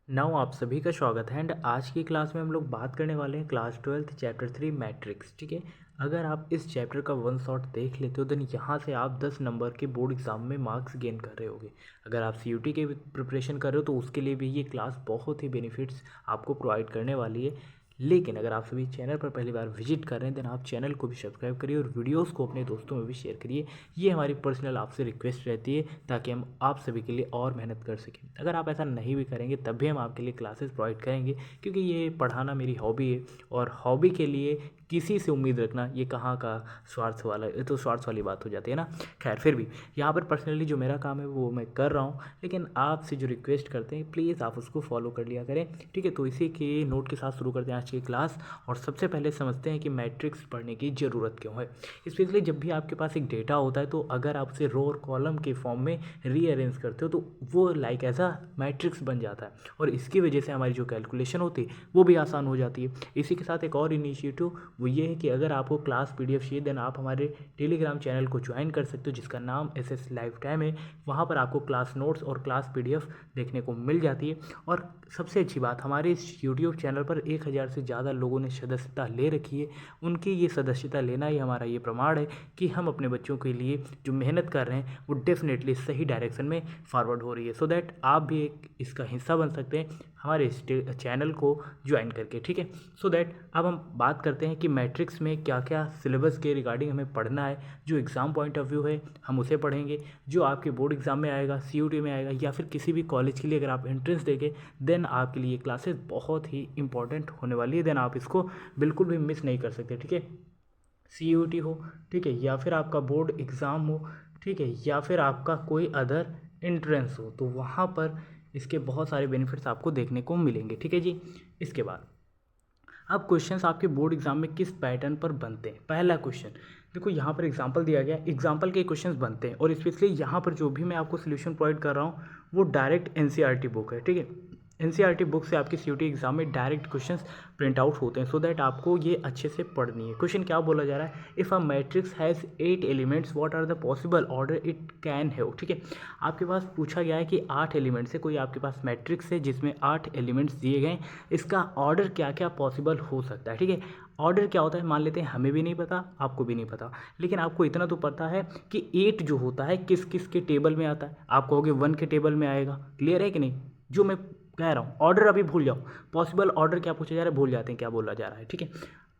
Now आप सभी का स्वागत है एंड आज की क्लास में हम लोग बात करने वाले हैं क्लास 12 चैप्टर 3 मैट्रिक्स। ठीक है, अगर आप इस चैप्टर का वन शॉट देख लेते हो देन यहाँ से आप 10 नंबर के बोर्ड एग्जाम में मार्क्स गेन कर रहे होगे। अगर आप सीयूटी के प्रिपरेशन कर रहे हो तो उसके लिए भी ये क्लास बहुत ही बेनिफिट्स आपको प्रोवाइड करने वाली है। लेकिन अगर आप सभी चैनल पर पहली बार विजिट कर रहे हैं देन आप चैनल को भी सब्सक्राइब करिए और वीडियोस को अपने दोस्तों में भी शेयर करिए। ये हमारी पर्सनल आपसे रिक्वेस्ट रहती है ताकि हम आप सभी के लिए और मेहनत कर सकें। अगर आप ऐसा नहीं भी करेंगे तब भी हम आपके लिए क्लासेस प्रोवाइड करेंगे, क्योंकि ये पढ़ाना मेरी हॉबी है और हॉबी के लिए किसी से उम्मीद रखना ये कहाँ का स्वार्थ वाला, ये तो स्वार्थ वाली बात हो जाती है ना। खैर फिर भी यहाँ पर पर्सनली जो मेरा काम है वो मैं कर रहा हूँ, लेकिन आपसे जो रिक्वेस्ट करते हैं प्लीज़ आप उसको फॉलो कर लिया करें। ठीक है, तो इसी के नोट के साथ शुरू करते हैं आज की क्लास और सबसे पहले समझते हैं कि मैट्रिक्स पढ़ने की ज़रूरत क्यों है। स्पेशली जब भी आपके पास एक डेटा होता है तो अगर आप उसे रो और कॉलम के फॉर्म में रीअरेंज करते हो तो वो लाइक ऐसा मैट्रिक्स बन जाता है और इसकी वजह से हमारी जो कैलकुलेशन होती है वो भी आसान हो जाती है। इसी के साथ एक और इनिशिएटिव वो ये है कि अगर आपको क्लास पीडीएफ चाहिए देन आप हमारे टेलीग्राम चैनल को ज्वाइन कर सकते हो जिसका नाम एसएस लाइफ टाइम है। वहाँ पर आपको क्लास नोट्स और क्लास पीडीएफ देखने को मिल जाती है। और सबसे अच्छी बात, हमारे इस यूट्यूब चैनल पर 1000 से ज़्यादा लोगों ने सदस्यता ले रखी है। उनकी ये सदस्यता लेना ही हमारा ये प्रमाण है कि हम अपने बच्चों के लिए जो मेहनत कर रहे हैं वो डेफिनेटली सही डायरेक्शन में फॉरवर्ड हो रही है। सो दैट आप भी एक इसका हिस्सा बन सकते हैं हमारे इस चैनल को ज्वाइन करके। ठीक है, सो दैट अब हम बात करते हैं कि मैट्रिक्स में क्या क्या सिलेबस के रिगार्डिंग हमें पढ़ना है। जो एग्ज़ाम पॉइंट ऑफ व्यू है हम उसे पढ़ेंगे, जो आपके बोर्ड एग्जाम में आएगा, सीयूटी में आएगा या फिर किसी भी कॉलेज के लिए अगर आप एंट्रेंस देंगे देन आपके लिए क्लासेस बहुत ही इंपॉर्टेंट होने वाली है। देन आप इसको बिल्कुल भी मिस नहीं कर सकते। ठीक है, सीयूटी हो, ठीक है, या फिर आपका बोर्ड एग्ज़ाम हो, ठीक है, या फिर आपका कोई अदर एंट्रेंस हो, तो वहाँ पर इसके बहुत सारे बेनिफिट्स आपको देखने को मिलेंगे। ठीक है जी। इसके बाद अब क्वेश्चंस आपके बोर्ड एग्जाम में किस पैटर्न पर बनते हैं। पहला क्वेश्चन देखो, यहाँ पर एग्जांपल दिया गया है, एग्जांपल के क्वेश्चंस बनते हैं और स्पेशली यहाँ पर जो भी मैं आपको सोल्यूशन प्रोवाइड कर रहा हूँ वो डायरेक्ट एनसीईआरटी बुक है। ठीक है, एनसीईआरटी बुक से आपकी सीयूटी एग्जाम में डायरेक्ट क्वेश्चंस प्रिंट आउट होते हैं। सो दैट आपको ये अच्छे से पढ़नी है। क्वेश्चन क्या बोला जा रहा है, if a matrix has 8 elements what are the possible order it can have. ठीक है, आपके पास पूछा गया है कि 8 एलिमेंट्स है, कोई आपके पास मैट्रिक्स है जिसमें 8 एलिमेंट्स दिए गए, इसका ऑर्डर क्या क्या पॉसिबल हो सकता है। ठीक है, ऑर्डर क्या होता है मान लेते हैं, हमें भी नहीं पता, आपको भी नहीं पता, लेकिन आपको इतना तो पता है कि 8 जो होता है किस किस के टेबल में आता है। आप कहोगे 1 के टेबल में आएगा। क्लियर है कि नहीं, जो मैं कह रहा हूँ। ऑर्डर अभी भूल जाओ, पॉसिबल ऑर्डर क्या पूछा जा रहा है भूल जाते हैं क्या बोला जा रहा है। ठीक है,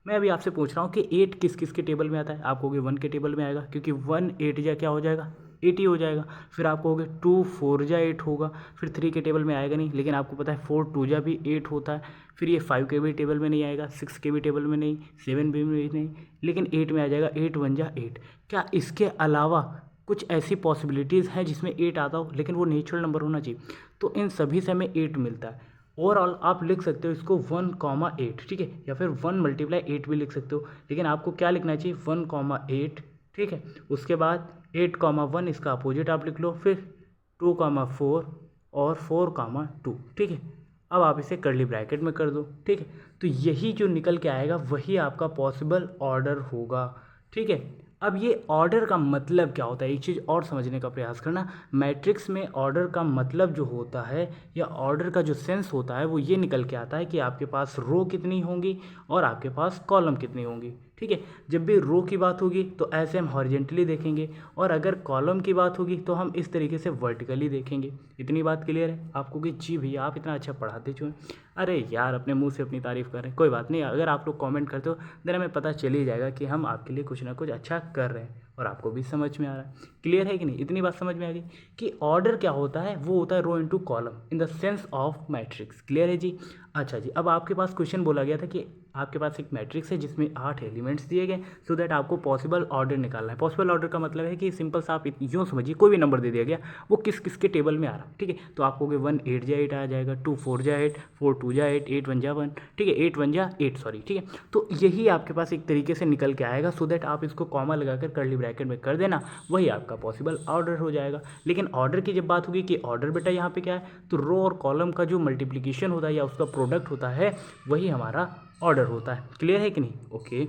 मैं अभी आपसे पूछ रहा हूँ कि 8 किस किस के टेबल में आता है। आप कहोगे 1 के टेबल में आएगा, क्योंकि 1 8 जा क्या हो जाएगा 80 हो जाएगा। फिर आप कहोगे 2 4 जा 8 होगा। फिर 3 के टेबल में आएगा नहीं, लेकिन आपको पता है 4 2 जा भी 8 होता है। फिर ये 5 के भी टेबल में नहीं आएगा, 6 के भी टेबल में नहीं, 7 भी में नहीं, लेकिन 8 में आ जाएगा। 8 1 जा 8। क्या इसके अलावा कुछ ऐसी पॉसिबिलिटीज़ हैं जिसमें 8 आता हो, लेकिन वो नेचुरल नंबर होना चाहिए। तो इन सभी से हमें 8 मिलता है। ओवरऑल आप लिख सकते हो इसको 1,8। ठीक है, या फिर 1 × 8 भी लिख सकते हो, लेकिन आपको क्या लिखना चाहिए 1,8। ठीक है, उसके बाद 8,1 इसका अपोजिट आप लिख लो, फिर 2,4 और 4,2। ठीक है, अब आप इसे कर्ली ब्रैकेट में कर दो। ठीक है, तो यही जो निकल के आएगा वही आपका पॉसिबल ऑर्डर होगा। ठीक है, अब ये ऑर्डर का मतलब क्या होता है, एक चीज़ और समझने का प्रयास करना। मैट्रिक्स में ऑर्डर का मतलब जो होता है या ऑर्डर का जो सेंस होता है वो ये निकल के आता है कि आपके पास रो कितनी होंगी और आपके पास कॉलम कितनी होंगी। ठीक है, जब भी रो की बात होगी तो ऐसे हम हॉरिजेंटली देखेंगे और अगर कॉलम की बात होगी तो हम इस तरीके से वर्टिकली देखेंगे। इतनी बात क्लियर है आपको कि जी भैया आप इतना अच्छा पढ़ाते क्यों हैं। अरे यार अपने मुंह से अपनी तारीफ़ कर रहे हैं, कोई बात नहीं, अगर आप लोग कमेंट करते हो देन हमें पता चल ही जाएगा कि हम आपके लिए कुछ ना कुछ अच्छा कर रहे हैं और आपको भी समझ में आ रहा है। क्लियर है कि नहीं, इतनी बात समझ में आ गई कि ऑर्डर क्या होता है, वो होता है row into column in the sense of matrix. Clear है जी। अच्छा जी, अब आपके पास क्वेश्चन बोला गया था कि आपके पास एक मैट्रिक्स है जिसमें 8 एलिमेंट्स दिए गए, सो दैट आपको पॉसिबल ऑर्डर निकालना है। पॉसिबल ऑर्डर का मतलब है कि सिंपल सा आप यूँ समझिए कोई भी नंबर दे दिया गया, वो किस किस के टेबल में आ रहा है। ठीक है, तो आप कहोगे 1 8 जा 8 आ जाएगा, 2 4 जा 8, 4 2 जा 8, 8 1 जा 1। ठीक है, 8 1 जा 8 सॉरी। ठीक है, तो यही आपके पास एक तरीके से निकल के आएगा, सो दैट आप इसको कॉमा लगाकर कर्ली ब्रैकेट में कर देना, वही आपका पॉसिबल ऑर्डर हो जाएगा। लेकिन ऑर्डर की जब बात होगी कि ऑर्डर बेटा यहाँ पे क्या है, तो रो और कॉलम का जो मल्टीप्लिकेशन होता है या उसका प्रोडक्ट होता है वही हमारा ऑर्डर होता है। क्लियर है कि नहीं। ओके,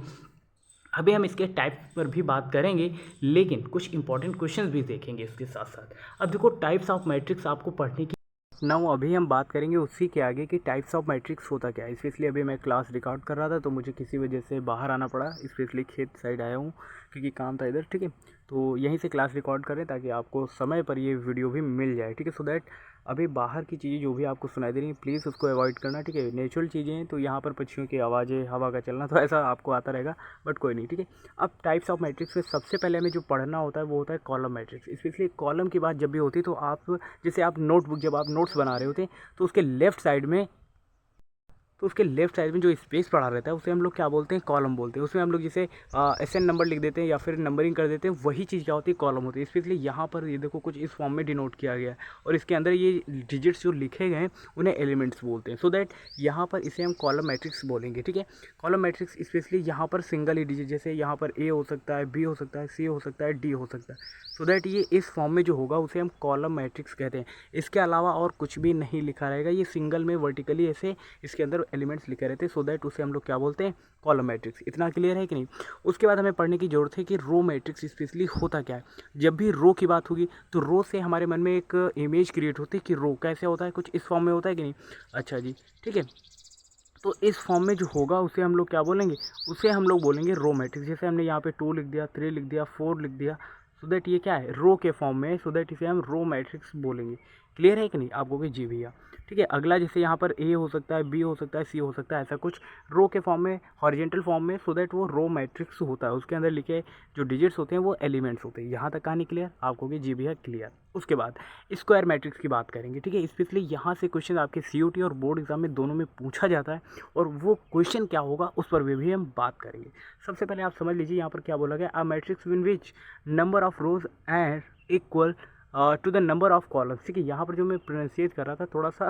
अभी हम इसके टाइप्स पर भी बात करेंगे, लेकिन कुछ इंपॉर्टेंट क्वेश्चंस भी देखेंगे इसके साथ साथ। अब देखो टाइप्स ऑफ मैट्रिक्स आपको पढ़ने की नाउ अभी हम बात करेंगे उसी के आगे कि टाइप्स ऑफ मैट्रिक्स होता क्या है। स्पेशली अभी मैं क्लास रिकॉर्ड कर रहा था तो मुझे किसी वजह से बाहर आना पड़ा, स्पेशली खेत साइड आया हूँ क्योंकि काम था इधर, ठीक है। तो यहीं से क्लास रिकॉर्ड करें ताकि आपको समय पर ये वीडियो भी मिल जाए, ठीक है। सो दैट अभी बाहर की चीज़ें जो भी आपको सुनाई दे रही हैं प्लीज़ उसको अवॉइड करना, ठीक है। नेचुरल चीज़ें हैं तो यहाँ पर पक्षियों की आवाज़ें, हवा का चलना, तो ऐसा आपको आता रहेगा, बट कोई नहीं, ठीक है। अब टाइप्स ऑफ मैट्रिक्स में सबसे पहले हमें जो पढ़ना होता है वो होता है कॉलम मैट्रिक्स। स्पेशली कॉलम की बात जब भी होती है तो आप जैसे आप नोटबुक, जब आप नोट्स बना रहे होते हैं तो उसके लेफ्ट साइड में जो स्पेस पड़ा रहता है उसे हम लोग क्या बोलते हैं, कॉलम बोलते हैं। उसमें हम लोग जैसे एसएन नंबर लिख देते हैं या फिर नंबरिंग कर देते हैं, वही चीज़ क्या होती है, कॉलम होती है। स्पेशली यहाँ पर ये देखो कुछ इस फॉर्म में डिनोट किया गया है और इसके अंदर ये डिजिट्स जो लिखे गए हैं उन्हें एलिमेंट्स बोलते हैं। सो दैट यहाँ पर इसे हम कॉलम मैट्रिक्स बोलेंगे, ठीक है। कॉलम मैट्रिक्स स्पेशली यहाँ पर सिंगल ही डिजिट, जैसे यहाँ पर ए हो सकता है, बी हो सकता है, सी हो सकता है, डी हो सकता है। सो दैट ये इस फॉर्म में जो होगा उसे हम कॉलम मैट्रिक्स कहते हैं। इसके अलावा और कुछ भी नहीं लिखा रहेगा, ये सिंगल में वर्टिकली ऐसे इसके अंदर एलिमेंट्स लिखे रहते हैं। सो दैट उसे हम लोग क्या बोलते हैं, कॉलम मैट्रिक्स। इतना क्लियर है कि नहीं। उसके बाद हमें पढ़ने की जरूरत है कि रो मैट्रिक्स स्पेशली होता क्या है। जब भी रो की बात होगी तो रो से हमारे मन में एक इमेज क्रिएट होती है कि रो कैसे होता है, कुछ इस फॉर्म में होता है कि नहीं। अच्छा जी, ठीक है। तो इस फॉर्म में जो होगा उसे हम लोग क्या बोलेंगे, उसे हम लोग बोलेंगे रो मैट्रिक्स। जैसे हमने यहाँ पे 2 लिख दिया, 3 लिख दिया, 4 लिख दिया, सो दैट ये क्या है, रो के फॉर्म में। सो दैट इसे हम रो मैट्रिक्स बोलेंगे। क्लियर है कि नहीं आपको कि जी भैया, ठीक है। अगला जैसे यहाँ पर ए हो सकता है, बी हो सकता है, सी हो सकता है, ऐसा कुछ रो के फॉर्म में, हॉरिजेंटल फॉर्म में। सो दैट वो रो मैट्रिक्स होता है, उसके अंदर लिखे जो डिजिट्स होते हैं वो एलिमेंट्स होते हैं। यहाँ तक कहानी क्लियर आपको कि जी भैया क्लियर। उसके बाद स्क्वायर मैट्रिक्स की बात करेंगे, ठीक है। स्पेशली यहाँ से क्वेश्चन आपके सीयूटी और बोर्ड एग्जाम में दोनों में पूछा जाता है और वो क्वेश्चन क्या होगा उस पर भी हम बात करेंगे। सबसे पहले आप समझ लीजिए यहाँ पर क्या बोला गया, a matrix in which number of rows and equal to the number of columns, ठीक है। यहाँ पर जो मैं प्रोनाउंसिएट कर रहा था थोड़ा सा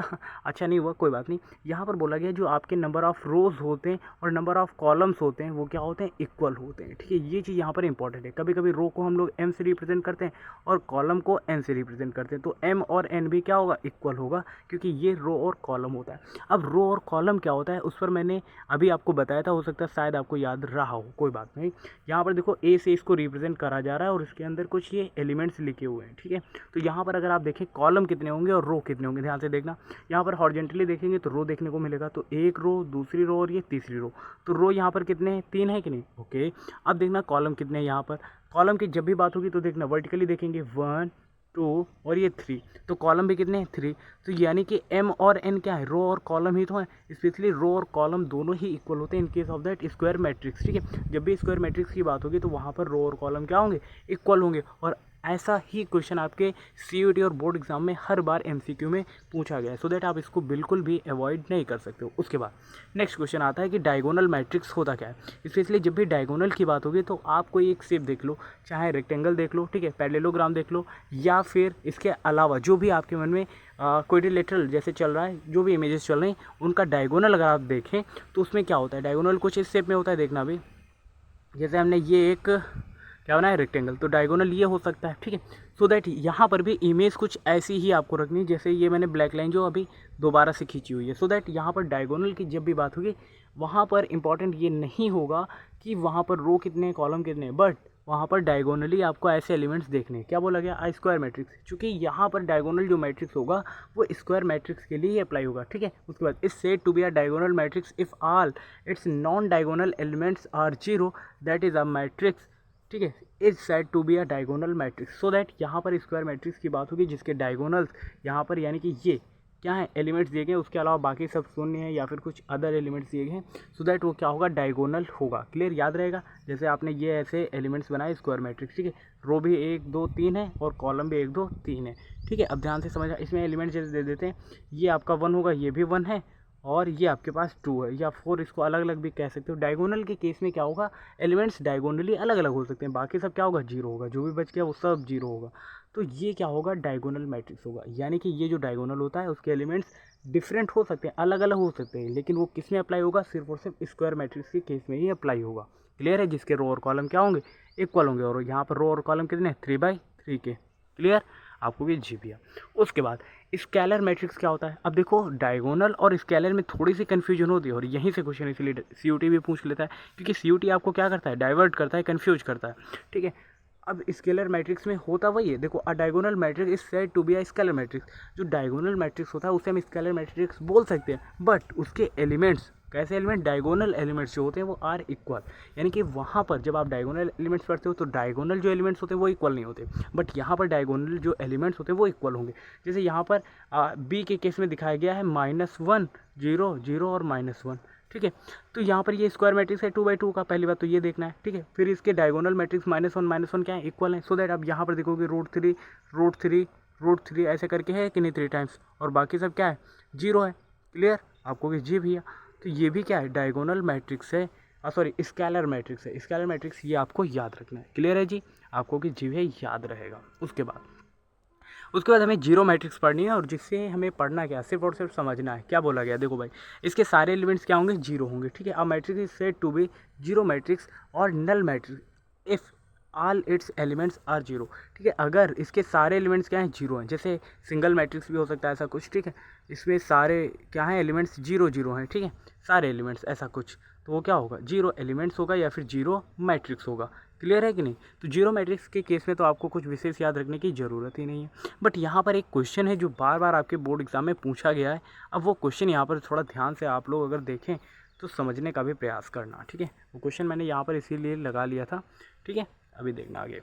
अच्छा नहीं हुआ, कोई बात नहीं। यहाँ पर बोला गया जो आपके नंबर ऑफ रोज होते हैं और नंबर ऑफ कॉलम्स होते हैं वो क्या होते हैं, इक्वल होते हैं, ठीक है। ये चीज़ यहाँ पर इंपॉर्टेंट है। कभी कभी रो को हम लोग एम से रिप्रेजेंट करते हैं और कॉलम को एन से रिप्रेजेंट करते हैं, तो एम और एन भी क्या होगा, इक्वल होगा, क्योंकि ये रो और कॉलम होता है। अब रो और कॉलम क्या होता है उस पर मैंने अभी आपको बताया था, हो सकता है शायद आपको याद रहा हो, कोई बात नहीं। यहाँ पर देखो ए से इसको रिप्रेजेंट करा जा रहा है और इसके अंदर कुछ ये एलिमेंट्स लिखे हुए हैं, ठीक है। तो यहाँ पर अगर आप देखें कॉलम कितने होंगे और रो कितने होंगे, ध्यान से देखना। यहाँ पर हॉरिजॉन्टली देखेंगे तो रो देखने को मिलेगा, तो एक रो, दूसरी रो और ये तीसरी रो। तो रो यहाँ पर कितने हैं, 3 है कि नहीं, ओके। अब देखना कॉलम कितने हैं। यहाँ पर कॉलम की जब भी बात होगी तो देखना वर्टिकली देखेंगे 1 2 और ये 3, तो कॉलम भी कितने हैं, 3। तो यानी कि एम और एन क्या है, रो और कॉलम ही तो है। स्पेशली रो और कॉलम दोनों ही इक्वल होते हैं इन case of that square matrix, ठीक है। जब भी स्क्वायर मैट्रिक्स की बात होगी तो वहाँ पर रो और कॉलम क्या होंगे, इक्वल होंगे। और ऐसा ही क्वेश्चन आपके सीयूटी और बोर्ड एग्जाम में हर बार एमसीक्यू में पूछा गया है। सो दैट आप इसको बिल्कुल भी अवॉइड नहीं कर सकते हो। उसके बाद नेक्स्ट क्वेश्चन आता है कि डायगोनल मैट्रिक्स होता क्या है। स्पेशली जब भी डायगोनल की बात होगी तो आप कोई एक शेप देख लो, चाहे रेक्टेंगल देख लो, ठीक है, पैरेललोग्राम देख लो, या फिर इसके अलावा जो भी आपके मन में क्वाड्रिलेटरल जैसे चल रहा है, जो भी इमेजेस चल रहे हैं उनका डायगोनल अगर आप देखें तो उसमें क्या होता है, डायगोनल कुछ इस शेप में होता है। देखना अभी जैसे हमने ये एक क्या बना है, रेक्टेंगल, तो डायगोनल ये हो सकता है, ठीक है। सो दैट यहाँ पर भी इमेज कुछ ऐसी ही आपको रखनी है, जैसे ये मैंने ब्लैक लाइन जो अभी दोबारा से खींची हुई है। सो दैट यहाँ पर डायगोनल की जब भी बात होगी वहाँ पर इंपॉर्टेंट ये नहीं होगा कि वहाँ पर रो कितने हैं, कॉलम कितने हैं, बट वहाँ पर डायगोनली आपको ऐसे एलिमेंट्स देखने हैं। क्या बोला गया, आ स्क्वायर मैट्रिक्स, क्योंकि यहाँ पर डायगोनल जो मैट्रिक्स होगा वो स्क्वायर मैट्रिक्स के लिए ही अप्लाई होगा, ठीक है। उसके बाद is said to be a diagonal matrix if all its non diagonal elements are 0, that is a matrix, ठीक है, is said to be a diagonal matrix. So that यहाँ पर स्क्वायर मैट्रिक्स की बात होगी जिसके डायगोनल्स यहाँ पर यानी कि ये क्या है, एलिमेंट्स दिए गए, उसके अलावा बाकी सब शून्य है या फिर कुछ अदर एलिमेंट्स दिए गए हैं। सो दैट वो क्या होगा, डायगोनल होगा। क्लियर, याद रहेगा। जैसे आपने ये ऐसे एलिमेंट्स बनाए स्क्वायर मैट्रिक्स, ठीक है, रो भी 1 2 3 है और कॉलम भी 1 2 3 है, ठीक है। अब ध्यान से समझना, इसमें एलिमेंट्स जैसे दे देते हैं, ये आपका 1 होगा, ये भी 1 है और ये आपके पास 2 है या 4, इसको अलग अलग भी कह सकते हो। डायगोनल के केस में क्या होगा, एलिमेंट्स डायगोनली अलग अलग हो सकते हैं, बाकी सब क्या होगा, 0 होगा, जो भी बच गया वो सब 0 होगा। तो ये क्या होगा, डायगोनल मैट्रिक्स होगा। यानी कि ये जो डायगोनल होता है उसके एलिमेंट्स डिफरेंट हो सकते हैं, अलग अलग हो सकते हैं, लेकिन वो किस में अप्लाई होगा, सिर्फ और सिर्फ स्क्वायर मैट्रिक्स के केस में ही अप्लाई होगा। क्लियर है, जिसके रो और कॉलम क्या होंगे, इक्वल होंगे। और यहाँ पर रो और कॉलम कितने, 3/3 के। क्लियर, आपको भी जी पिया। उसके बाद स्केलर मैट्रिक्स क्या होता है। अब देखो डायगोनल और स्केलर में थोड़ी सी कन्फ्यूजन होती है और यहीं से क्वेश्चन इसलिए सीयूटी भी पूछ लेता है, क्योंकि सीयूटी आपको क्या करता है, डाइवर्ट करता है, कन्फ्यूज करता है, ठीक है। अब स्केलर मैट्रिक्स में होता वही है, देखो a diagonal matrix is said to be a scalar matrix. जो डायगोनल मैट्रिक्स होता है उसे हम स्केलर मैट्रिक्स बोल सकते हैं, बट उसके एलिमेंट्स कैसे एलिमेंट, डायगोनल एलिमेंट्स जो होते हैं वो आर इक्वल, यानी कि वहाँ पर जब आप डायगोनल एलिमेंट्स पढ़ते हो तो डायगोनल जो एलिमेंट्स होते हैं वो इक्वल नहीं होते, बट यहाँ पर डायगोनल जो एलिमेंट्स होते हैं वो इक्वल होंगे। जैसे यहाँ पर बी के केस में दिखाया गया है -1 0 0 और -1, ठीक है। तो यहाँ पर ये स्क्वायर मैट्रिक्स है 2/2 का, पहली बात तो ये देखना है, ठीक है। फिर इसके डायगोनल मैट्रिक्स -1 क्या है, इक्वल है, सो दैट आप यहाँ पर देखोगे √3 ऐसे करके है कि नहीं 3 टाइम्स, और बाकी सब क्या है 0 है। क्लियर आपको कि जी भैया, तो ये भी क्या है डायगोनल मैट्रिक्स है, सॉरी स्केलर मैट्रिक्स है। स्केलर मैट्रिक्स ये आपको याद रखना है। क्लियर है जी, आपको कि जी भैया याद रहेगा। उसके बाद हमें जीरो मैट्रिक्स पढ़नी है, और जिससे हमें पढ़ना क्या सिर्फ और सिर्फ समझना है क्या बोला गया। देखो भाई इसके सारे एलिमेंट्स क्या होंगे, जीरो होंगे, ठीक है। अब matrix is said to be zero matrix और null matrix if all its elements are zero, ठीक है। अगर इसके सारे एलिमेंट्स क्या हैं, जीरो हैं, जैसे सिंगल मैट्रिक्स भी हो सकता है ऐसा कुछ, ठीक है। इसमें सारे क्या हैं एलिमेंट्स, जीरो जीरो हैं, ठीक है, सारे एलिमेंट्स ऐसा कुछ, तो वो क्या होगा, जीरो एलिमेंट्स होगा या फिर जीरो मैट्रिक्स होगा। क्लियर है कि नहीं। तो जीरो मैट्रिक्स के केस में तो आपको कुछ विशेष याद रखने की ज़रूरत ही नहीं है, बट यहाँ पर एक क्वेश्चन है जो बार बार आपके बोर्ड एग्जाम में पूछा गया है। अब वो क्वेश्चन यहाँ पर थोड़ा ध्यान से आप लोग अगर देखें तो समझने का भी प्रयास करना, ठीक है। वो क्वेश्चन मैंने यहाँ पर इसीलिए लगा लिया था, ठीक है। अभी देखना आगे,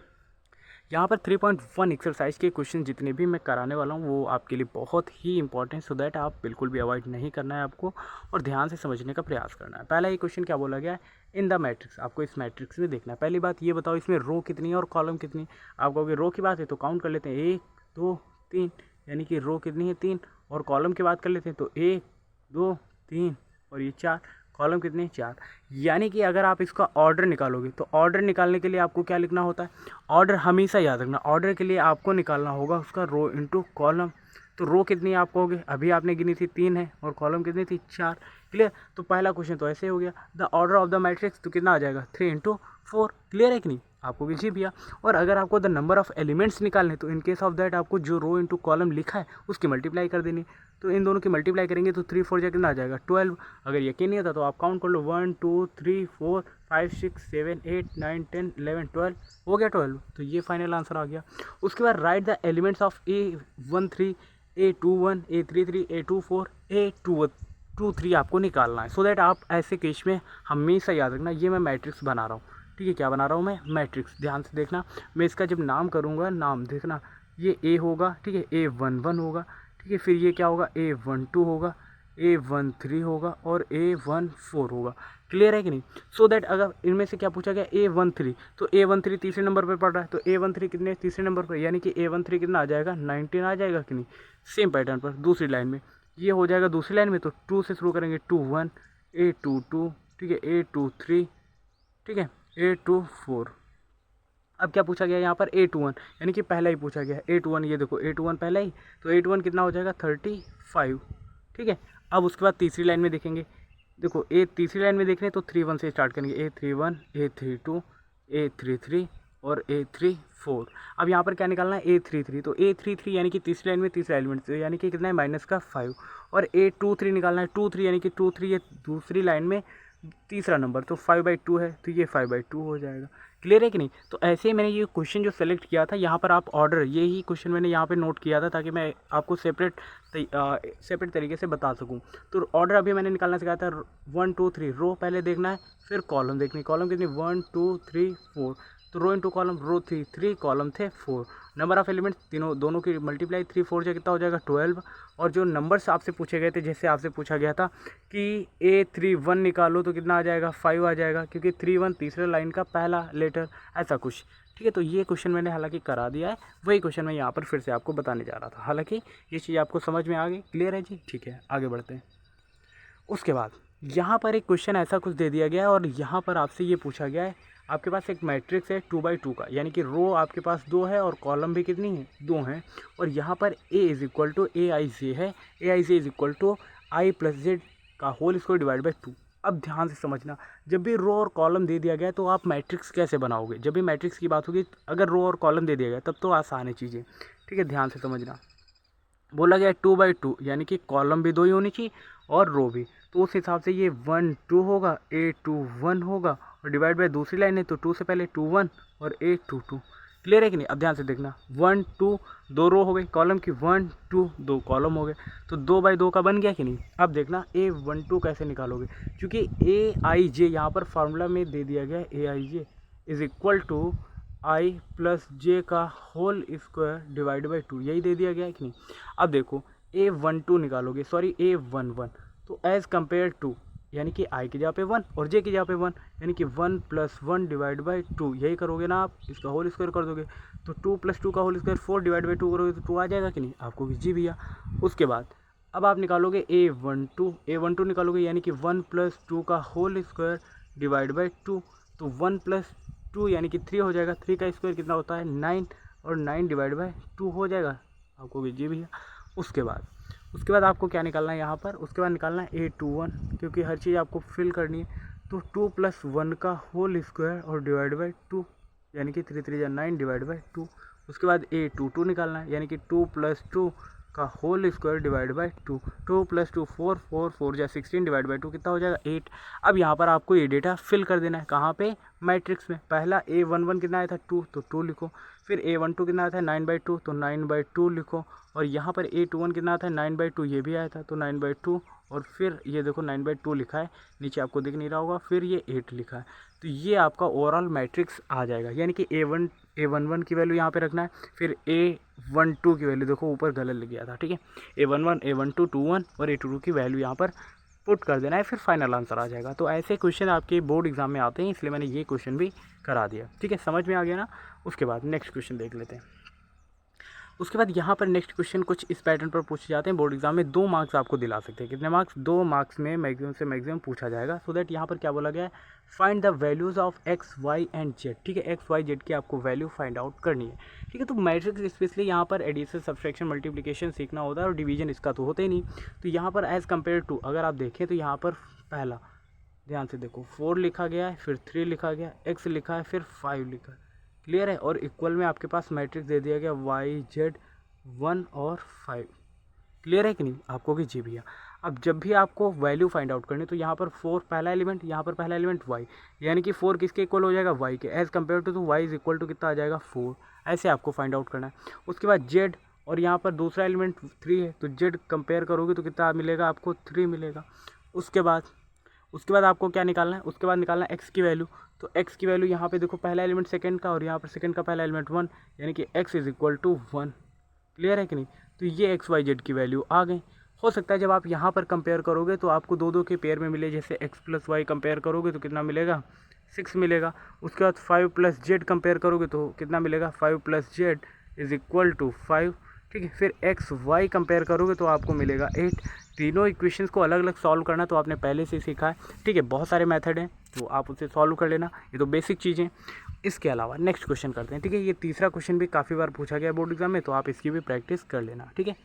यहाँ पर 3.1 एक्सरसाइज के क्वेश्चन जितने भी मैं कराने वाला हूँ वो आपके लिए बहुत ही इंपॉर्टेंट, सो दैट आप बिल्कुल भी अवॉइड नहीं करना है आपको, और ध्यान से समझने का प्रयास करना है। पहला ये क्वेश्चन क्या बोला गया है, इन द मैट्रिक्स, आपको इस मैट्रिक्स में देखना है। पहली बात ये बताओ इसमें रो कितनी है और कॉलम कितनी है। आप कहोगे रो की बात है तो काउंट कर लेते हैं 1 2 3, यानी कि रो कितनी है 3, और कॉलम की बात कर लेते हैं तो 1 2 3 और ये 4, कॉलम कितने 4। यानी कि अगर आप इसका ऑर्डर निकालोगे तो ऑर्डर निकालने के लिए आपको क्या लिखना होता है, ऑर्डर हमेशा याद रखना, ऑर्डर के लिए आपको निकालना होगा उसका रो इंटू कॉलम। तो रो कितनी आप कहोगे, अभी आपने गिनी थी 3 है, और कॉलम कितनी थी 4। क्लियर, तो पहला क्वेश्चन तो ऐसे हो गया, the order of the matrix तो कितना आ जाएगा 3 × 4। क्लियर है कि नहीं, आपको भी जी भैया। और अगर आपको द नंबर ऑफ एलिमेंट्स निकालने तो इन केस ऑफ दैट आपको जो रो इंटू कॉलम लिखा है उसकी मल्टीप्लाई कर देनी। तो इन दोनों की मल्टीप्लाई करेंगे तो 3 4 कितना आ जाएगा 12। अगर यकीन नहीं होता तो आप काउंट कर लो 1 2 3 4 5 6 7 8 9 10 11 12, हो गया 12। तो ये फाइनल आंसर आ गया। उसके बाद right the elements of A13 A21 A33 A24 A23 आपको निकालना है, सो दैट आप ऐसे केस में हमेशा याद रखना ये मैं मैट्रिक्स बना रहा हूँ, ठीक है। क्या बना रहा हूँ मैं, मैट्रिक्स। ध्यान से देखना, मैं इसका जब नाम करूँगा, नाम देखना, ये A होगा, ठीक है, A11 होगा, ठीक है। फिर ये क्या होगा A12 होगा, A13 होगा और A14 होगा। क्लियर है कि नहीं। सो दैट अगर इनमें से क्या पूछा गया A13, तो A13 तीसरे नंबर पर पड़ रहा है, तो A13 कितने तीसरे नंबर पर, यानी कि A13 कितना आ जाएगा 19 आ जाएगा कि नहीं। सेम पैटर्न पर दूसरी लाइन में ये हो जाएगा, दूसरी लाइन में तो 2 से शुरू करेंगे 21 A22, ठीक है, A23, ठीक है, A24। अब क्या पूछा गया यहाँ पर A21, यानी कि पहला ही पूछा गया A21, ये देखो A21 पहला ही, तो A21 कितना हो जाएगा 35, ठीक है। अब उसके बाद तीसरी लाइन में देखेंगे, देखो तीसरी लाइन में देख रहे हैं तो 31 से स्टार्ट करेंगे, A31 A32 A33 और A34। अब यहाँ पर क्या निकालना है A33, तो A33 यानी कि तीसरी लाइन में तीसरा एलिमेंट, यानी कि कितना है -5, और A23 निकालना है 23, यानी कि 23 ये दूसरी लाइन में तीसरा नंबर, तो 5/2 है, तो ये 5/2 हो जाएगा। क्लियर है कि नहीं। तो ऐसे ही मैंने ये क्वेश्चन जो सेलेक्ट किया था यहाँ पर आप ऑर्डर, यही क्वेश्चन मैंने यहाँ पे नोट किया था ताकि मैं आपको सेपरेट तरीके से बता सकूँ। तो ऑर्डर अभी मैंने निकालना सिखाया था 1 2 3, रो पहले देखना है, फिर कॉलम देखनी, कॉलम कितनी 1 2 3 4, तो रो इंटू कॉलम, रो थी 3, कॉलम थे 4, नंबर ऑफ एलिमेंट्स तीनों दोनों की मल्टीप्लाई 3 4 से कितना हो जाएगा 12। और जो नंबर्स आपसे पूछे गए थे, जैसे आपसे पूछा गया था कि A31 निकालो तो कितना आ जाएगा 5 आ जाएगा, क्योंकि 31 तीसरे लाइन का पहला लेटर, ऐसा कुछ, ठीक है। तो ये क्वेश्चन मैंने हालांकि करा दिया है, वही क्वेश्चन मैं यहाँ पर फिर से आपको बताने जा रहा था। हालांकि ये चीज़ आपको समझ में आ गई। क्लियर है जी, ठीक है, आगे बढ़ते हैं। उसके बाद यहाँ पर एक क्वेश्चन ऐसा कुछ दे दिया गया है, और यहाँ पर आपसे ये पूछा गया है, आपके पास एक मैट्रिक्स है 2/2 का, यानी कि रो आपके पास 2 है और कॉलम भी कितनी है 2 हैं, और यहाँ पर A = AIJ है, AIJ = I+Z का होल स्क्वायर डिवाइड बाई 2। अब ध्यान से समझना, जब भी रो और कॉलम दे दिया गया तो आप मैट्रिक्स कैसे बनाओगे। जब भी मैट्रिक्स की बात होगी, अगर रो और कॉलम दे दिया गया तब तो आसान है चीज़ें, ठीक है। ध्यान से समझना, बोला गया 2/2, यानी कि कॉलम भी 2 ही होनी चाहिए और रो भी, तो उस हिसाब से ये 1 2 होगा, A21 होगा, और डिवाइड बाय दूसरी लाइन है तो 2 से पहले 21 और A22। क्लियर है कि नहीं। अब ध्यान से देखना 1 2 2 रो हो गई कॉलम की, 1 2 2 कॉलम हो गए, तो 2/2 का बन गया कि नहीं। अब देखना A12 कैसे निकालोगे, क्योंकि AIJ यहाँ पर फार्मूला में दे दिया गया AIJ is equal to I plus J का होल स्क्वायर डिवाइड बाई 2, यही दे दिया गया है कि नहीं। अब देखो A12 निकालोगे, सॉरी A11, तो एज कम्पेयर टू यानी कि I की जगह पे 1 और J की जगह पे 1, यानी कि 1 + 1 डिवाइड बाई 2, यही करोगे ना आप, इसका होल स्क्वायर कर दोगे तो 2 + 2 का होल स्क्वायर 4 डिवाइड बाई 2 करोगे तो 2 आ जाएगा कि नहीं, आपको भी जी भैया। उसके बाद अब आप निकालोगे A12 निकालोगे, यानी कि 1 + 2 का होल स्क्वायर डिवाइड बाई 2, तो 1 + 2 यानी कि 3 हो जाएगा, 3 का स्क्वायर कितना होता है 9, और 9 डिवाइड बाई 2 हो जाएगा, आपको भी जी भैया। उसके बाद आपको क्या निकालना है यहाँ पर, उसके बाद निकालना है A21, क्योंकि हर चीज़ आपको फिल करनी है, तो 2 + 1 का होल स्क्वायर और डिवाइड बाई 2, यानी कि 3 3 9 डिवाइड बाई 2। उसके बाद A22 निकालना है, यानी कि 2 + 2 का होल स्क्वायर डिवाइड बाई 2, 2 + 2 4 4 4 या 16 डिवाइड बाई 2 कितना हो जाएगा 8। अब यहाँ पर आपको ये डेटा फिल कर देना है, कहाँ पे, मैट्रिक्स में। पहला A11 कितना आया था 2, तो 2 लिखो, फिर A12 कितना आया था 9/2, तो 9/2 लिखो, और यहाँ पर A21 कितना था 9/2, ये भी आया था तो 9/2, और फिर ये देखो 9/2 लिखा है, नीचे आपको दिख नहीं रहा होगा, फिर ये 8 लिखा है, तो ये आपका ओवरऑल मैट्रिक्स आ जाएगा। यानी कि A11 की वैल्यू यहाँ पे रखना है, फिर A12 की वैल्यू देखो ऊपर गलत लिख गया था, ठीक है, A11 A12 21 और A22 की वैल्यू यहाँ पर पुट कर देना है, फिर फाइनल आंसर आ जाएगा। तो ऐसे क्वेश्चन आपके बोर्ड एग्जाम में आते हैं, इसलिए मैंने ये क्वेश्चन भी करा दिया, ठीक है, समझ में आ गया ना। उसके बाद नेक्स्ट क्वेश्चन देख लेते हैं। उसके बाद यहाँ पर नेक्स्ट क्वेश्चन कुछ इस पैटर्न पर पूछे जाते हैं, बोर्ड एग्जाम में 2 मार्क्स आपको दिला सकते हैं। कितने मार्क्स, 2 मार्क्स में मैक्सिमम से मैक्सिमम पूछा जाएगा। सो दैट यहाँ पर क्या बोला गया है, find the values of x y and z, ठीक है, एक्स वाई जेड की आपको वैल्यू फाइंड आउट करनी है, ठीक है। तो मैट्रिक्स स्पेशली यहाँ पर एडिशन सब्सट्रैक्शन मल्टीप्लिकेशन सीखना होता है, और डिवीजन इसका तो होता ही नहीं। तो यहाँ पर एज़ कम्पेयर टू अगर आप देखें तो यहाँ पर पहला ध्यान से देखो 4 लिखा गया है, फिर 3 लिखा गया, एक्स लिखा है, फिर 5 लिखा है, क्लियर है, और इक्वल में आपके पास मैट्रिक्स दे दिया गया वाई जेड 1 और 5, क्लियर है कि नहीं, आपको कि जी भैया। अब जब भी आपको वैल्यू फाइंड आउट करनी, तो यहाँ पर 4 पहला एलिमेंट, यहाँ पर पहला एलिमेंट y, यानी कि 4 किसके इक्वल हो जाएगा y के, एज़ कम्पेयर टू, तो y इज इक्वल टू कितना आ जाएगा 4, ऐसे आपको फाइंड आउट करना है। उसके बाद z, और यहाँ पर दूसरा एलिमेंट 3 है, तो z कंपेयर करोगे तो कितना मिलेगा आपको 3 मिलेगा। उसके बाद आपको क्या निकालना है, उसके बाद निकालना है x की वैल्यू, तो x की वैल्यू यहाँ पे देखो पहला एलिमेंट सेकंड का, और यहाँ पर सेकंड का पहला एलिमेंट 1, यानी कि x is equal to 1, clear है कि नहीं। तो ये एक्स वाई जेड की वैल्यू आ गई। हो सकता है जब आप यहाँ पर कंपेयर करोगे तो आपको 2 के पेयर में मिले, जैसे x + y कंपेयर करोगे तो कितना मिलेगा 6 मिलेगा। उसके बाद 5 + z कंपेयर करोगे तो कितना मिलेगा 5 + z इज इक्वल टू 5, ठीक है। फिर एक्स वाई कंपेयर करोगे तो आपको मिलेगा 8। तीनों इक्वेशंस को अलग अलग सॉल्व करना तो आपने पहले से सीखा है, ठीक है, बहुत सारे मेथड हैं तो आप उसे सॉल्व कर लेना, ये तो बेसिक चीज़ें। इसके अलावा नेक्स्ट क्वेश्चन करते हैं, ठीक है, ये तीसरा क्वेश्चन भी काफ़ी बार पूछा गया बोर्ड एग्जाम में, तो आप इसकी भी प्रैक्टिस कर लेना, ठीक है।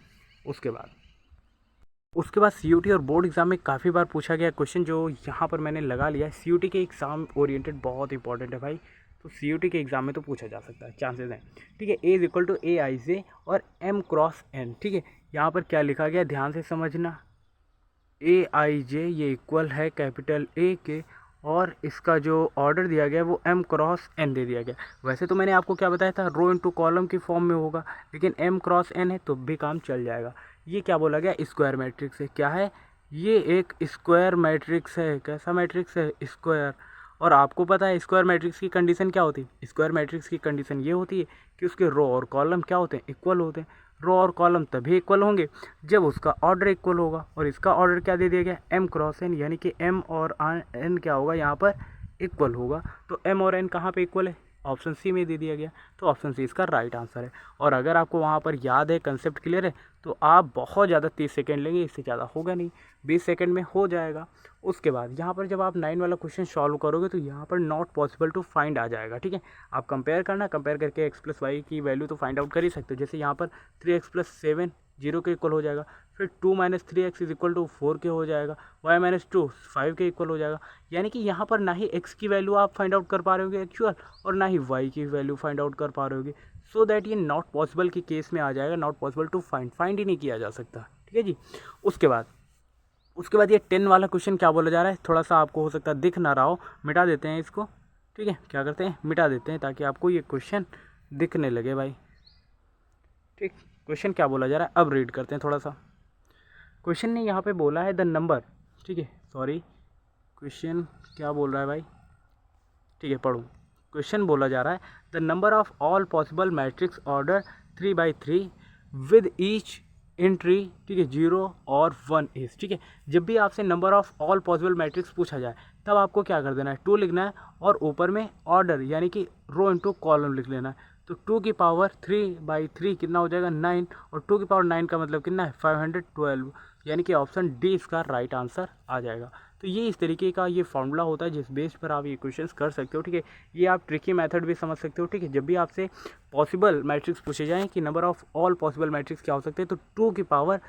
उसके बाद CUT और बोर्ड एग्जाम में काफ़ी बार पूछा गया क्वेश्चन, जो यहाँ पर मैंने लगा लिया है। CUT के एग्ज़ाम ओरिएंटेड बहुत इंपॉर्टेंट है भाई, तो CUT के एग्ज़ाम में तो पूछा जा सकता है, चांसेस हैं, ठीक है। A = AIJ और M × N, ठीक है। यहाँ पर क्या लिखा गया ध्यान से समझना, AIJ ये इक्वल है कैपिटल A के, और इसका जो ऑर्डर दिया गया है वो M × N दे दिया गया। वैसे तो मैंने आपको क्या बताया था, रो इनटू कॉलम की फॉर्म में होगा, लेकिन M × N है तो भी काम चल जाएगा। ये क्या बोला गया, स्क्वायर मैट्रिक्स है, क्या है ये, एक स्क्वायर मैट्रिक्स है। कैसा मैट्रिक्स है, स्क्वायर। और आपको पता है स्क्वायर मैट्रिक्स की कंडीशन क्या होती है, स्क्वायर मैट्रिक्स की कंडीशन ये होती है कि उसके रो और कॉलम क्या होते हैं, इक्वल होते हैं। रो और कॉलम तभी इक्वल होंगे जब उसका ऑर्डर इक्वल होगा, और इसका ऑर्डर क्या दे दिया गया M × N, यानी कि M और N क्या होगा यहाँ पर इक्वल होगा। तो M और N कहाँ पे इक्वल है, ऑप्शन सी में दे दिया गया, तो ऑप्शन सी इसका राइट आंसर है। और अगर आपको वहाँ पर याद है, कंसेप्ट क्लियर है, तो आप बहुत ज़्यादा 30 सेकेंड लेंगे, इससे ज़्यादा होगा नहीं, 20 सेकेंड में हो जाएगा। उसके बाद यहाँ पर जब आप 9 वाला क्वेश्चन सॉल्व करोगे तो यहाँ पर नॉट पॉसिबल टू फाइंड आ जाएगा, ठीक है। आप कंपेयर करना, कंपेयर करके x + y की वैल्यू तो फाइंड आउट कर ही सकते हो। जैसे यहाँ पर 3x + 7 0 के इक्वल हो जाएगा, फिर 2 - 3x इज इक्वल टू 4 के हो जाएगा, y - 2 5 के इक्वल हो जाएगा। यानी कि यहाँ पर ना ही x की वैल्यू आप फाइंड आउट कर पा रहे होगे एक्चुअल, और ना ही y की वैल्यू फाइंड आउट कर पा रहे होगे। सो दैट ये नॉट पॉसिबल के केस में आ जाएगा, नॉट पॉसिबल टू फाइंड ही नहीं किया जा सकता, ठीक है जी। उसके बाद ये 10 वाला क्वेश्चन क्या बोला जा रहा है, थोड़ा सा आपको हो सकता है दिख ना रहा हो, मिटा देते हैं इसको, ठीक है। क्या करते हैं, मिटा देते हैं ताकि आपको ये क्वेश्चन दिखने लगे भाई। ठीक, क्वेश्चन क्या बोला जा रहा है अब रीड करते हैं थोड़ा सा। क्वेश्चन ने यहाँ पे बोला है द नंबर, ठीक है सॉरी क्वेश्चन क्या बोल रहा है भाई, ठीक है पढ़ूँ। क्वेश्चन बोला जा रहा है the number of all possible matrix order 3/3 with each entry, ठीक है 0 और 1 इज, ठीक है। जब भी आपसे number of all possible matrix पूछा जाए तब आपको क्या कर देना है, 2 लिखना है और ऊपर में ऑर्डर यानी कि रो इंटू कॉलम लिख लेना है। तो 2 की पावर 3/3 कितना हो जाएगा 9, और 2 की पावर 9 का मतलब कितना है 512, यानी कि ऑप्शन डी इसका राइट आंसर आ जाएगा। तो ये इस तरीके का ये फॉर्मूला होता है जिस बेस पर आप ये क्वेश्चंस कर सकते हो, ठीक है। ये आप ट्रिकी मेथड भी समझ सकते हो, ठीक है। जब भी आपसे पॉसिबल मैट्रिक्स पूछे जाएँ कि number of all possible matrix क्या हो सकते हैं, तो 2 की पावर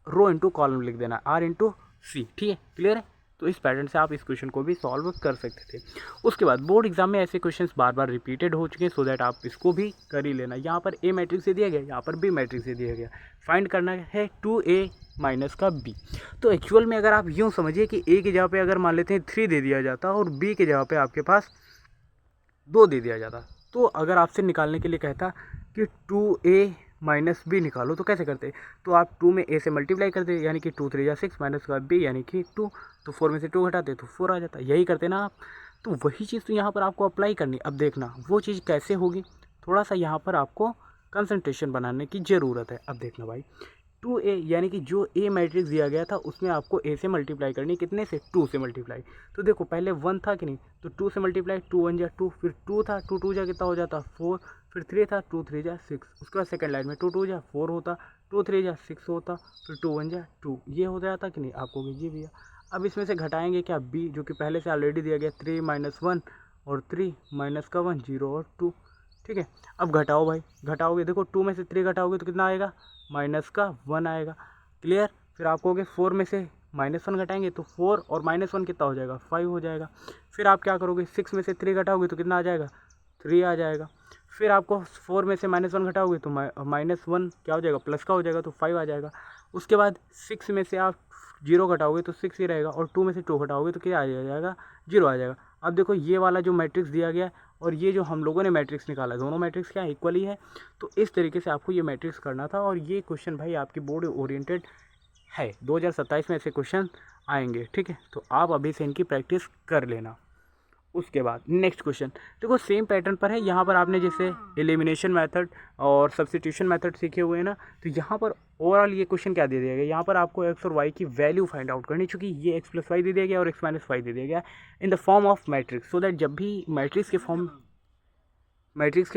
रो इंटू कॉलम लिख देना, आर इंटू सी, ठीक है क्लियर है। तो इस पैटर्न से आप इस क्वेश्चन को भी सॉल्व कर सकते थे। उसके बाद बोर्ड एग्जाम में ऐसे क्वेश्चंस बार बार रिपीटेड हो चुके हैं, सो दैट आप इसको भी कर ही लेना। यहाँ पर ए मैट्रिक्स से दिया गया, यहाँ पर बी मैट्रिक्स से दिया गया, फाइंड करना है 2a माइनस का b। तो एक्चुअल में अगर आप यूँ समझिए कि a की जगह पे अगर मान लेते हैं 3 दे दिया जाता और b की जगह पे आपके पास 2 दे दिया जाता, तो अगर आपसे निकालने के लिए कहता कि 2a माइनस बी निकालो तो कैसे करते, तो आप 2 में a से मल्टीप्लाई करते, यानी कि 2 3 या 6 माइनस का b यानी कि 2, तो 4 में से 2 घटाते तो 4 आ जाता, यही करते ना आप। तो वही चीज़ तो यहाँ पर आपको अप्लाई करनी। अब देखना वो चीज़ कैसे होगी, थोड़ा सा यहाँ पर आपको कंसंट्रेशन बनाने की ज़रूरत है। अब देखना भाई 2a यानी कि जो a मैट्रिक्स दिया गया था उसमें आपको a से मल्टीप्लाई करनी, कितने से 2 से मल्टीप्लाई। तो देखो पहले 1 था कि नहीं, तो 2 से मल्टीप्लाई 2 1 जा 2, फिर 2 था 2 2 जा कितना हो जाता 4, फिर 3 था 2 3 जा 6, उसके बाद सेकंड लाइन में 2 2 जा 4 होता, 2 3 जा 6 होता, फिर 2 1 जा 2, ये हो जाता कि नहीं आपको कीजिए भैया। अब इसमें से घटाएंगे क्या b, जो कि पहले से ऑलरेडी दिया गया 3 - 1 और 3 माइनस का 1 0 और 2, ठीक है। अब घटाओ भाई, घटाओगे देखो 2 में से 3 घटाओगे तो कितना आएगा माइनस का 1 आएगा, क्लियर। फिर आप कहोगे 4 में से -1 घटाएंगे तो 4 और -1 कितना हो जाएगा 5 हो जाएगा। फिर आप क्या करोगे 6 में से 3 घटाओगे तो कितना आ जाएगा 3 आ जाएगा। फिर आपको 4 में से -1 घटाओगे तो -1 क्या हो जाएगा प्लस का हो जाएगा तो 5 आ जाएगा। उसके बाद 6 में से आप 0 घटाओगे तो 6 ही रहेगा, और 2 में से 2 घटाओगे तो क्या आ जाएगा 0 आ जाएगा। अब देखो ये वाला जो मैट्रिक्स दिया गया और ये जो हम लोगों ने मैट्रिक्स निकाला, दोनों मैट्रिक्स क्या इक्वल ही है। तो इस तरीके से आपको ये मैट्रिक्स करना था, और ये क्वेश्चन भाई आपकी बोर्ड ओरिएंटेड है, 2027 में ऐसे क्वेश्चन आएंगे, ठीक है। तो आप अभी से इनकी प्रैक्टिस कर लेना। उसके बाद नेक्स्ट क्वेश्चन देखो सेम पैटर्न पर है, यहाँ पर आपने जैसे एलिमिनेशन मेथड और सब्स्टिट्यूशन मेथड सीखे हुए हैं ना, तो यहाँ पर ओवरऑल ये क्वेश्चन क्या दे दिया गया, यहाँ पर आपको एक्स और वाई की वैल्यू फाइंड आउट करनी, चूँकि ये एक्स प्लस वाई दे दिया गया और एक्स माइनस वाई दे दिया गया in the form of matrix, so that जब भी मैट्रिक्स के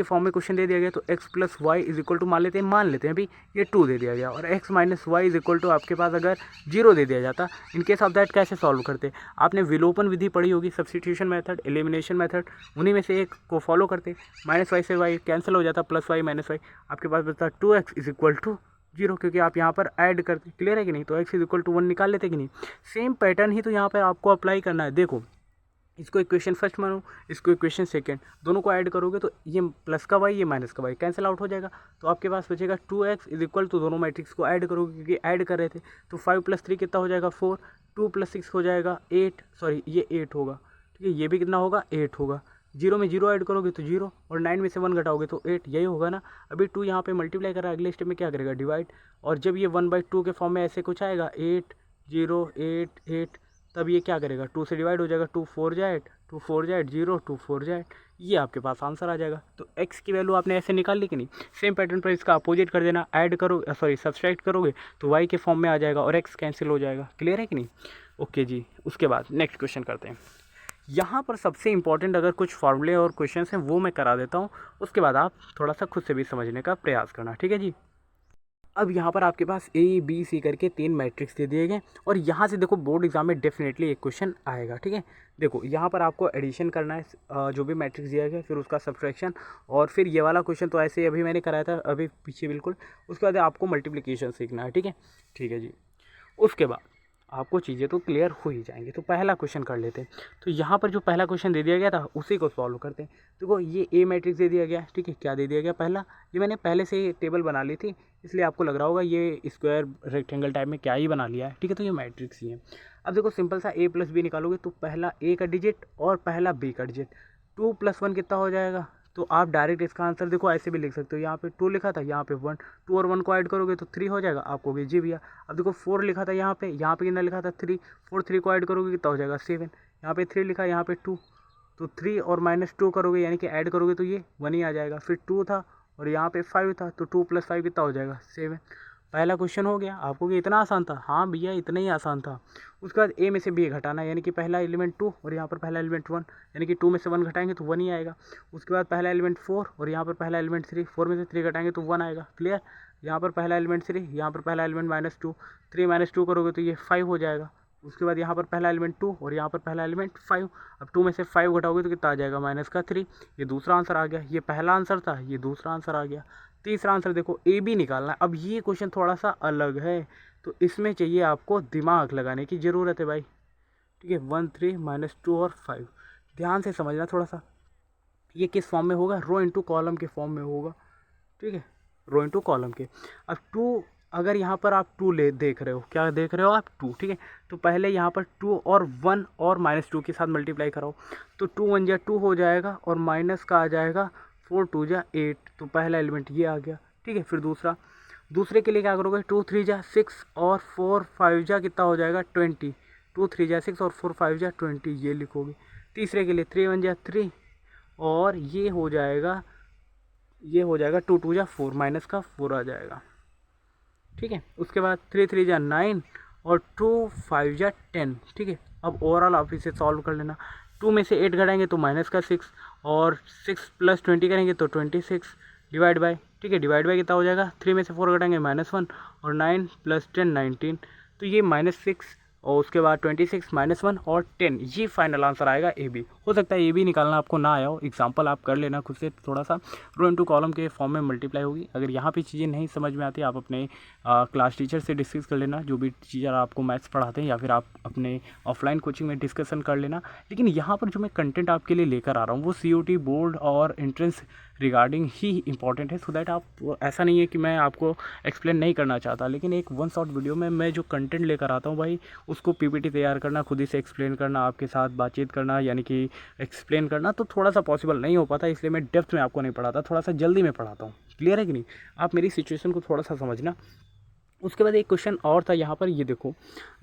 फॉर्म में क्वेश्चन दे दिया गया तो x plus y is equal to मान लेते हैं अभी ये 2 दे दिया गया, और x minus y is equal to आपके पास अगर 0 दे दिया जाता, इन केस ऑफ दैट कैसे सॉल्व करते। आपने विलोपन विधि पढ़ी होगी, सब्स्टिट्यूशन मेथड, एलिमिनेशन मेथड, उन्हीं में से एक को फॉलो करते। -y से y कैंसिल हो जाता, प्लस वाई माइनस वाई, आपके पास बचता 2x इज इक्वल टू 0, क्योंकि आप यहाँ पर ऐड करते, क्लियर है कि नहीं। तो x इज इक्वल टू 1 निकाल लेते कि नहीं। सेम पैटर्न ही तो यहाँ पर आपको अप्लाई करना है। देखो इसको इक्वेशन फर्स्ट मानो, इसको इक्वेशन सेकंड, दोनों को ऐड करोगे तो ये प्लस का वाई ये माइनस का वाई कैंसिल आउट हो जाएगा, तो आपके पास बचेगा 2x इज इक्वल टू, दोनों मैट्रिक्स को ऐड करोगे क्योंकि ऐड कर रहे थे, तो 5 + 3 कितना हो जाएगा 4, 2 + 6 हो जाएगा 8, सॉरी ये 8 होगा, ठीक है। ये भी कितना होगा 8 होगा, 0 में 0 ऐड करोगे तो 0, और 9 में से 1 घटाओगे तो 8, यही होगा ना। अभी 2 यहाँ पे मल्टीप्लाई कर रहा है, अगले स्टेप में क्या करेगा डिवाइड, और जब ये 1/2 के फॉर्म में ऐसे कुछ आएगा 8 0 8 8, तब ये क्या करेगा 2 से डिवाइड हो जाएगा, 2 4 जा 8, 2 4 जा 8 0, 2 4 जा 8, ये आपके पास आंसर आ जाएगा। तो x की वैल्यू आपने ऐसे निकाल ली कि नहीं। सेम पैटर्न पर इसका अपोजिट कर देना, ऐड करो सॉरी सब्सट्रैक्ट करोगे तो y के फॉर्म में आ जाएगा और x कैंसिल हो जाएगा, क्लियर है कि नहीं। ओके जी, उसके बाद नेक्स्ट क्वेश्चन करते हैं। यहाँ पर सबसे इंपॉर्टेंट अगर कुछ फॉर्मूले और क्वेश्चन हैं वो मैं करा देता हूँ, उसके बाद आप थोड़ा सा खुद से भी समझने का प्रयास करना, ठीक है जी। अब यहाँ पर आपके पास A B C करके 3 मैट्रिक्स दे दिए गए, और यहाँ से देखो बोर्ड एग्जाम में डेफिनेटली एक क्वेश्चन आएगा, ठीक है। देखो यहाँ पर आपको एडिशन करना है, जो भी मैट्रिक्स दिया गया, फिर उसका सब्ट्रैक्शन, और फिर ये वाला क्वेश्चन तो ऐसे ही अभी मैंने कराया था अभी पीछे बिल्कुल। उसके बाद आपको मल्टीप्लिकेशन सीखना है, ठीक है, ठीक है जी। उसके बाद आपको चीज़ें तो क्लियर हो ही जाएंगी। तो पहला क्वेश्चन कर लेते हैं। तो यहाँ पर जो पहला क्वेश्चन दे दिया गया था उसी को सॉल्व करते हैं। देखो ये ए मैट्रिक्स दे दिया गया, ठीक है। क्या दे दिया गया पहला, ये मैंने पहले से ही टेबल बना ली थी, इसलिए आपको लग रहा होगा ये स्क्वायर रेक्टेंगल टाइप में क्या ही बना लिया है, ठीक है। तो ये मैट्रिक्स ही है। अब देखो सिंपल सा a + b निकालोगे तो पहला a का डिजिट और पहला b का डिजिट, 2 + 1 कितना हो जाएगा तो आप डायरेक्ट इसका आंसर देखो ऐसे भी लिख सकते हो, यहाँ पे 2 लिखा था, यहाँ पे 1, 2 और 1 को ऐड करोगे तो 3 हो जाएगा, आप कहोगे जी भैया। अब देखो 4 लिखा था यहाँ पे कितना लिखा था 3, 4 3 को ऐड करोगे कितना हो जाएगा 7, यहाँ पे 3 लिखा, यहाँ पे 2, तो 3 और -2 करोगे यानी कि ऐड करोगे तो ये 1 ही आ जाएगा। फिर 2 था और यहाँ पे 5 था, तो 2 + 5 कितना हो जाएगा 7। पहला क्वेश्चन हो गया। आपको कि इतना आसान था, हाँ भैया इतना ही आसान था। उसके बाद ए में से बी घटाना, यानी कि पहला एलिमेंट 2 और यहाँ पर पहला एलिमेंट 1, यानी कि 2 में से 1 घटाएंगे तो 1 ही आएगा। उसके बाद पहला एलिमेंट 4 और यहाँ पर पहला एलिमेंट 3, 4 में से 3 घटाएंगे तो 1 आएगा। क्लियर। यहाँ पर पहला एलिमेंट 3, यहाँ पर पहला एलिमेंट -2, 3 - 2 करोगे तो ये 5 हो जाएगा। उसके बाद यहाँ पर पहला एलिमेंट 2 और यहाँ पर पहला एलिमेंट 5। अब 2 में से 5 घटाओगे तो कितना आ जाएगा -3। ये दूसरा आंसर आ गया। ये पहला आंसर था, ये दूसरा आंसर आ गया। तीसरा आंसर देखो ए बी निकालना है। अब ये क्वेश्चन थोड़ा सा अलग है, तो इसमें चाहिए आपको दिमाग लगाने की ज़रूरत है भाई। ठीक है, 1 3 -2 और 5, ध्यान से समझना थोड़ा सा। ये किस फॉर्म में होगा, रो इंटू कॉलम के फॉर्म में होगा। ठीक है, रो इंटू कॉलम के। अब 2, अगर यहाँ पर आप 2 देख रहे हो, क्या देख रहे हो आप 2, ठीक है। तो पहले यहाँ पर 2 और 1 और -2 के साथ मल्टीप्लाई कराओ, तो 2 1 जा 2 हो जाएगा और माइनस का आ जाएगा 4 2 जा 8, तो पहला एलिमेंट ये आ गया। ठीक है, फिर दूसरे के लिए क्या करोगे, 2 3 जा 6 और 4 5 जा कितना हो जाएगा 20, 2 3 जा 6 और 4 5 जा 20, ये लिखोगे। तीसरे के लिए 3 1 जा 3 और ये हो जाएगा 2 2 जा 4, माइनस का 4 आ जाएगा। ठीक है, उसके बाद 3 3 जा 9 और 2 5 जा 10। ठीक है, अब ओवरऑल आप इसे सॉल्व कर लेना। 2 में से 8 घटाएंगे तो माइनस का 6 और 6 + 20 करेंगे तो 26 डिवाइड बाय। ठीक है, डिवाइड बाय कितना हो जाएगा, 3 में से 4 घटाएंगे -1 और 9 + 10 19, तो ये -6 और उसके बाद 26 -1 और 10, ये फाइनल आंसर आएगा ए बी। हो सकता है ए बी निकालना आपको ना आया हो, एग्जांपल आप कर लेना खुद से थोड़ा सा। रो इंटू कॉलम के फॉर्म में मल्टीप्लाई होगी। अगर यहाँ पे चीज़ें नहीं समझ में आती आप अपने क्लास टीचर से डिस्कस कर लेना, जो भी टीचर आपको मैथ्स पढ़ाते हैं, या फिर आप अपने ऑफलाइन कोचिंग में डिस्कशन कर लेना। लेकिन यहाँ पर जो मैं कंटेंट आपके लिए लेकर आ रहा हूँ वो COT बोर्ड और एंट्रेंस रिगार्डिंग ही इंपॉर्टेंट है, सो दैट आप, ऐसा नहीं है कि मैं आपको एक्सप्लेन नहीं करना चाहता, लेकिन एक 1 शॉट वीडियो में मैं जो कंटेंट लेकर आता हूँ भाई, उसको PPT तैयार करना, खुद ही से एक्सप्लेन करना, आपके साथ बातचीत करना, यानी कि एक्सप्लेन करना तो थोड़ा सा पॉसिबल नहीं हो पाता, इसलिए मैं डेप्थ में आपको नहीं पढ़ाता, थोड़ा सा जल्दी में पढ़ाता हूँ। क्लियर है कि नहीं, आप मेरी सिचुएशन को थोड़ा सा समझना। उसके बाद एक क्वेश्चन और था यहाँ पर, ये देखो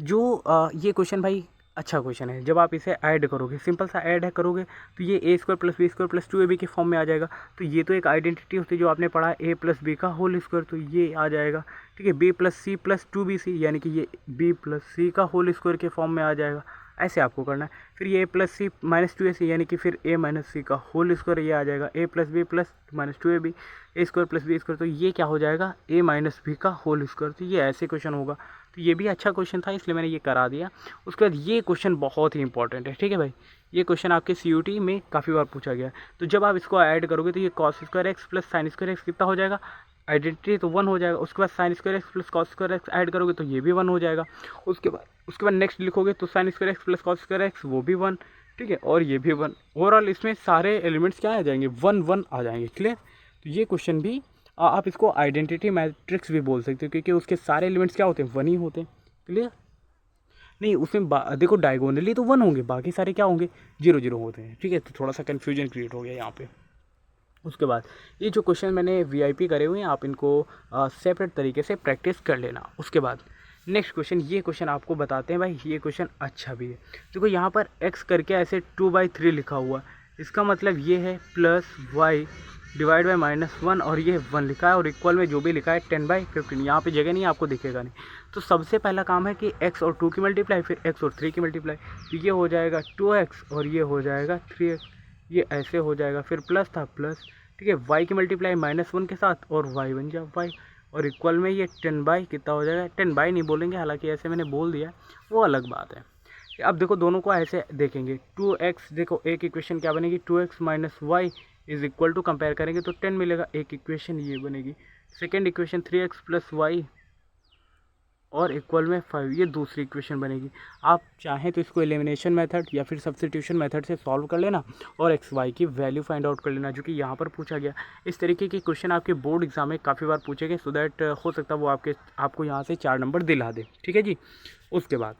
जो ये क्वेश्चन भाई अच्छा क्वेश्चन है। जब आप इसे ऐड करोगे, सिंपल सा ऐड है करोगे, तो ये a² + b² + 2ab के फॉर्म में आ जाएगा। तो ये तो एक आइडेंटिटी होती है जो आपने पढ़ा, a + b का होल स्क्वायर, तो ये आ जाएगा। ठीक है, b + c + 2bc, यानी कि ये b + c का होल स्क्वायर के फॉर्म में आ जाएगा। ऐसे आपको करना है। फिर ये a + c - 2ac, यानी कि फिर a - c का होल स्क्वायर, ये आ जाएगा a + b + -2ab, a² + b², तो ये क्या हो जाएगा a - b का होल स्क्वायर। तो ये ऐसे क्वेश्चन होगा। तो ये भी अच्छा क्वेश्चन था, इसलिए मैंने ये करा दिया। उसके बाद ये क्वेश्चन बहुत ही इंपॉर्टेंट है। ठीक है भाई, ये क्वेश्चन आपके COT में काफ़ी बार पूछा गया है। तो जब आप इसको ऐड करोगे तो ये cos² x + sin² x कितना हो जाएगा, आइडेंटिटी तो 1 हो जाएगा। उसके बाद sin² x + cos² x add करोगे तो ये भी 1 हो जाएगा। उसके बाद नेक्स्ट लिखोगे तो sin² x + cos² x, वो भी 1। ठीक है, और ये भी 1। ओवरऑल इसमें सारे एलिमेंट्स क्या आ जाएंगे, 1 1 आ जाएंगे। क्लियर। तो ये क्वेश्चन भी आप इसको आइडेंटिटी मैट्रिक्स भी बोल सकते हो, क्योंकि उसके सारे एलिमेंट्स क्या होते हैं, 1 ही होते हैं। क्लियर। नहीं, उसमें देखो डायगोनली तो 1 होंगे, बाकी सारे क्या होंगे 0 0 होते हैं। ठीक है, तो थोड़ा सा कन्फ्यूजन क्रिएट हो गया यहाँ पे। उसके बाद ये जो क्वेश्चन मैंने VIP करे हुए हैं, आप इनको सेपरेट तरीके से प्रैक्टिस कर लेना। उसके बाद नेक्स्ट क्वेश्चन, ये क्वेश्चन आपको बताते हैं भाई, ये क्वेश्चन अच्छा भी है। देखो यहाँ पर x करके ऐसे 2/3 लिखा हुआ है, इसका मतलब ये है +y डिवाइड बाय -1, और ये 1 लिखा है, और इक्वल में जो भी लिखा है 10/15। यहाँ पे जगह नहीं, आपको दिखेगा नहीं। तो सबसे पहला काम है कि x और 2 की मल्टीप्लाई, फिर x और 3 की मल्टीप्लाई, तो ये हो जाएगा 2x और ये हो जाएगा 3x, ये ऐसे हो जाएगा। फिर प्लस था प्लस, ठीक है, y की मल्टीप्लाई -1 के साथ, और y बन जाए y, और इक्वल में ये 10 कितना हो जाएगा, 10 नहीं बोलेंगे, हालांकि ऐसे मैंने बोल दिया, वो अलग बात है। अब देखो दोनों को ऐसे देखेंगे, 2x, देखो एक इक्वेशन क्या बनेगी, 2x - y is equal to, compare करेंगे तो 10 मिलेगा, एक इक्वेशन ये बनेगी। सेकेंड इक्वेशन 3x + y और इक्वल में 5, ये दूसरी इक्वेशन बनेगी। आप चाहें तो इसको एलिमिनेशन मेथड या फिर सब्स्टिट्यूशन मेथड से सॉल्व कर लेना, और x y की वैल्यू फाइंड आउट कर लेना, जो कि यहाँ पर पूछा गया। इस तरीके के क्वेश्चन आपके बोर्ड एग्जाम में काफ़ी बार पूछे गए, सो दैट हो सकता है वो आपको यहाँ से 4 नंबर दिला दे। ठीक है जी। उसके बाद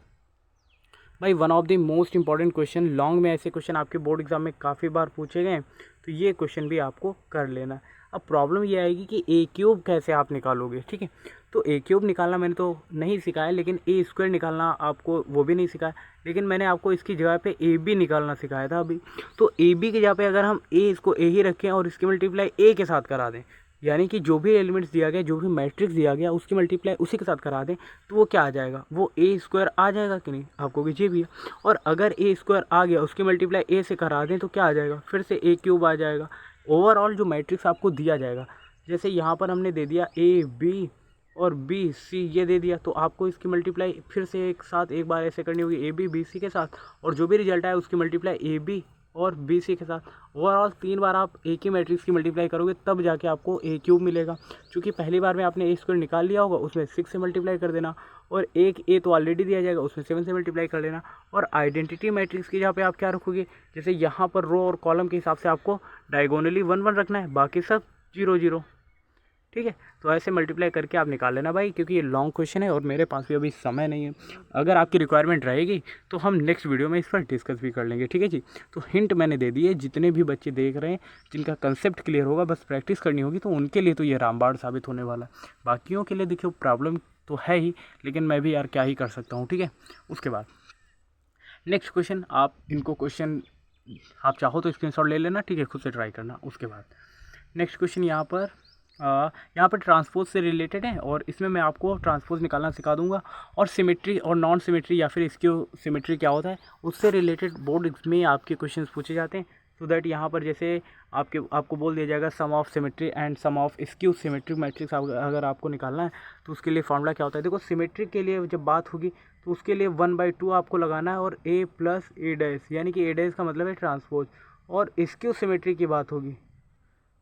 भाई one of the most important question, long में ऐसे क्वेश्चन आपके बोर्ड एग्जाम में काफ़ी बार पूछे गए, तो ये क्वेश्चन भी आपको कर लेना। अब प्रॉब्लम ये आएगी कि ए क्यूब कैसे आप निकालोगे, ठीक है। तो ए क्यूब निकालना मैंने तो नहीं सिखाया, लेकिन ए स्क्वायर निकालना आपको वो भी नहीं सिखाया, लेकिन मैंने आपको इसकी जगह पे ए बी निकालना सिखाया था अभी। तो ए बी की जगह पे अगर हम ए इसको ए ही रखें और इसकी मल्टीप्लाई ए के साथ करा दें, यानी कि जो भी एलिमेंट्स दिया गया, जो भी मैट्रिक्स दिया गया, उसकी मल्टीप्लाई उसी के साथ करा दें, तो वो क्या आ जाएगा, वो ए स्क्वायर आ जाएगा कि नहीं, आपको भी ये भी है। और अगर ए स्क्वायर आ गया, उसकी मल्टीप्लाई ए से करा दें तो क्या आ जाएगा, फिर से ए क्यूब आ जाएगा। ओवरऑल जो मैट्रिक्स आपको दिया जाएगा, जैसे यहाँ पर हमने दे दिया ए बी और बी सी, ये दे दिया, तो आपको इसकी मल्टीप्लाई फिर से एक साथ एक बार ऐसे करनी होगी, ए बी बी सी के साथ, और जो भी रिजल्ट आए उसकी मल्टीप्लाई ए बी और बी सी के साथ। ओवरऑल 3 बार आप एक ही मैट्रिक्स की मल्टीप्लाई करोगे, तब जाके आपको ए क्यूब मिलेगा। क्योंकि पहली बार में आपने ए स्क्वायर निकाल लिया होगा, उसमें 6 से मल्टीप्लाई कर देना, और एक ए तो ऑलरेडी दिया जाएगा, उसमें 7 से मल्टीप्लाई कर लेना। और आइडेंटिटी मैट्रिक्स की जहाँ पे आप क्या रखोगे, जैसे यहाँ पर रो और कॉलम के हिसाब से आपको डायगोनली 1 1 रखना है, बाकी सब 0 0, ठीक है। तो ऐसे मल्टीप्लाई करके आप निकाल लेना भाई, क्योंकि ये लॉन्ग क्वेश्चन है और मेरे पास भी अभी समय नहीं है। अगर आपकी रिक्वायरमेंट रहेगी तो हम नेक्स्ट वीडियो में इस पर डिस्कस भी कर लेंगे, ठीक है जी। तो हिंट मैंने दे दी है, जितने भी बच्चे देख रहे हैं जिनका कंसेप्ट क्लियर होगा, बस प्रैक्टिस करनी होगी, तो उनके लिए तो ये रामबाण साबित होने वाला है। बाकियों के लिए देखिए प्रॉब्लम तो है ही, लेकिन मैं भी यार क्या ही कर सकता हूँ, ठीक है। उसके बाद नेक्स्ट क्वेश्चन, आप इनको क्वेश्चन आप चाहो तो स्क्रीनशॉट ले लेना, ठीक है, खुद से ट्राई करना। उसके बाद नेक्स्ट क्वेश्चन यहाँ पर ट्रांसपोज से रिलेटेड है, और इसमें मैं आपको ट्रांसपोज निकालना सिखा दूंगा, और सिमेट्री और नॉन सिमेट्री या फिर इसकी सिमेट्री क्या होता है उससे रिलेटेड बोर्ड में आपके क्वेश्चंस पूछे जाते हैं। सो दैट यहाँ पर जैसे आपको बोल दिया जाएगा sum of symmetry and sum of skew symmetric matrix अगर आपको निकालना है तो उसके लिए फॉर्मूला क्या होता है। देखो सिमेट्रिक के लिए जब बात होगी तो उसके लिए 1/2 आपको लगाना है, और a प्लस ए डैश, यानी कि ए डैश का मतलब है ट्रांसपोज। और स्क्यू सिमेट्री की बात होगी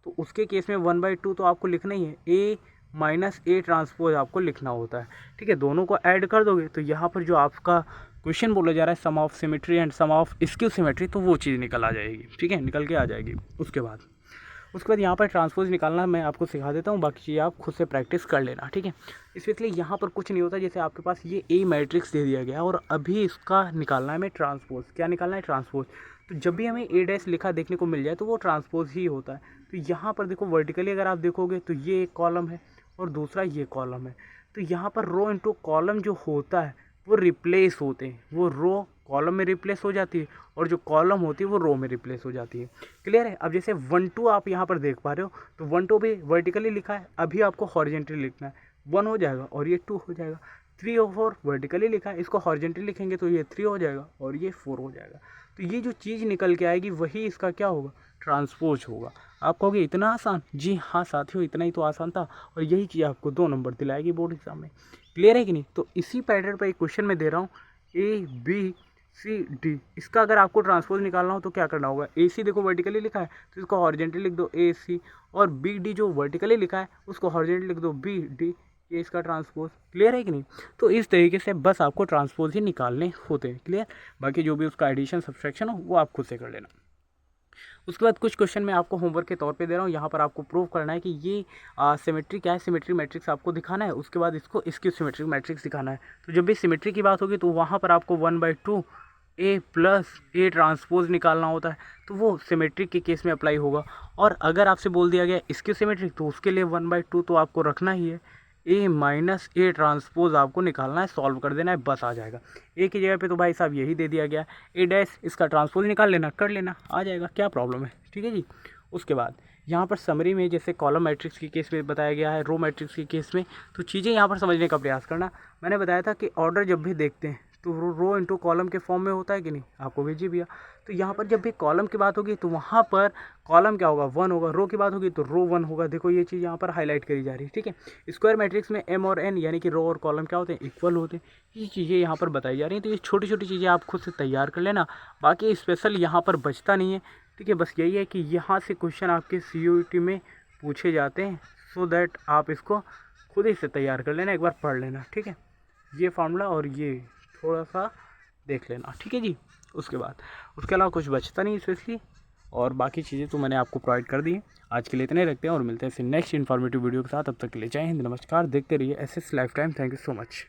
तो उसके केस में 1/2 तो आपको लिखना ही है, a माइनस ए ट्रांसपोज आपको लिखना होता है, ठीक है। दोनों को ऐड कर दोगे तो यहाँ पर जो आपका क्वेश्चन बोला जा रहा है sum of symmetry and sum of skew symmetry, तो वो चीज़ निकल आ जाएगी, ठीक है, निकल के आ जाएगी। उसके बाद यहाँ पर ट्रांसपोज निकालना मैं आपको सिखा देता हूँ, बाकी चीज़ें आप खुद से प्रैक्टिस कर लेना, ठीक है। इसलिए यहाँ पर कुछ नहीं होता, जैसे आपके पास ये ए मैट्रिक्स दे दिया गया और अभी इसका निकालना है हमें ट्रांसपोज। क्या निकालना है, ट्रांसपोज। तो जब भी हमें ए डैश लिखा देखने को मिल जाए तो वो ट्रांसपोज ही होता है। तो यहाँ पर देखो वर्टिकली अगर आप देखोगे तो ये एक कॉलम है और दूसरा ये कॉलम है, तो यहाँ पर रो इंटू कॉलम जो होता है वो रिप्लेस होते हैं, वो रो कॉलम में रिप्लेस हो जाती है और जो कॉलम होती है वो रो में रिप्लेस हो जाती है। क्लियर है। अब जैसे 1 2 आप यहाँ पर देख पा रहे हो, तो 1 2 भी वर्टिकली लिखा है, अभी आपको हॉरिजेंटली लिखना है, 1 हो जाएगा और ये 2 हो जाएगा। 3 और 4 वर्टिकली लिखा है, इसको हॉरिजेंटली लिखेंगे तो ये 3 हो जाएगा और ये 4 हो जाएगा। तो ये जो चीज़ निकल के आएगी वही इसका क्या होगा, ट्रांसपोज होगा। आप कहोगे इतना आसान, जी हाँ साथियों, इतना ही तो आसान था, और यही चीज़ आपको 2 नंबर दिलाएगी बोर्ड एग्जाम में। क्लियर है कि नहीं। तो इसी पैटर्न पर एक क्वेश्चन मैं दे रहा हूँ, ए बी सी डी, इसका अगर आपको ट्रांसपोज निकालना हो तो क्या करना होगा। ए सी देखो वर्टिकली लिखा है तो इसको हॉरिजेंटली लिख दो ए सी, और बी डी जो वर्टिकली लिखा है उसको हॉरिजेंटली लिख दो बी डी, ये इसका ट्रांसपोज। क्लियर है कि नहीं। तो इस तरीके से बस आपको ट्रांसपोज ही निकालने होते हैं। क्लियर। बाकी जो भी उसका एडिशन सब्सट्रैक्शन हो वो आप खुद से कर लेना। उसके बाद कुछ क्वेश्चन मैं आपको होमवर्क के तौर पे दे रहा हूँ, यहाँ पर आपको प्रूव करना है कि ये सिमेट्री क्या है, सिमेट्री मैट्रिक्स आपको दिखाना है। उसके बाद इसको स्क्यू सिमेट्रिक मैट्रिक्स दिखाना है। तो जब भी सिमेट्री की बात होगी तो वहाँ पर आपको 1/2 ए प्लस ए ट्रांसपोज निकालना होता है, तो वो सिमेट्रिक के केस में अप्लाई होगा। और अगर आपसे बोल दिया गया स्क्यू सिमेट्रिक तो उसके लिए 1/2 तो आपको रखना ही है, ए माइनस ए ट्रांसपोज आपको निकालना है, सॉल्व कर देना है, बस आ जाएगा। ए की जगह पे तो भाई साहब यही दे दिया गया, ए डैश, इसका ट्रांसपोज निकाल लेना, कर लेना, आ जाएगा, क्या प्रॉब्लम है, ठीक है जी। उसके बाद यहाँ पर समरी में जैसे कॉलम मैट्रिक्स के केस में बताया गया है, रो मैट्रिक्स के केस में, तो चीज़ें यहाँ पर समझने का प्रयास करना। मैंने बताया था कि ऑर्डर जब भी देखते हैं तो रो इंटू कॉलम के फॉर्म में होता है कि नहीं, आपको भेजी भैया। तो यहाँ पर जब भी कॉलम की बात होगी तो वहाँ पर कॉलम क्या होगा, 1 होगा, रो की बात होगी तो रो 1 होगा। देखो ये चीज़ यहाँ पर हाईलाइट करी जा रही है, ठीक है। स्क्वायर मैट्रिक्स में एम और एन यानी कि रो और कॉलम क्या होते हैं, इक्वल होते हैं। ये चीज़ें यहाँ पर बताई जा रही हैं, तो ये छोटी छोटी चीज़ें आप खुद से तैयार कर लेना, बाकी स्पेशल यहाँ पर बचता नहीं है, ठीक है। बस यही है कि यहाँ से क्वेश्चन आपके CUET में पूछे जाते हैं, सो दैट आप इसको खुद ही से तैयार कर लेना, एक बार पढ़ लेना, ठीक है। ये फार्मूला और ये थोड़ा सा देख लेना, ठीक है जी। उसके अलावा कुछ बचता नहीं स्पेशली, और बाकी चीज़ें तो मैंने आपको प्रोवाइड कर दी हैं। आज के लिए इतने रखते हैं और मिलते हैं फिर नेक्स्ट इन्फॉर्मेटिव वीडियो के साथ। तब तक के लिए जय हिंद, नमस्कार। देखते रहिए SS life time. Thank you so much.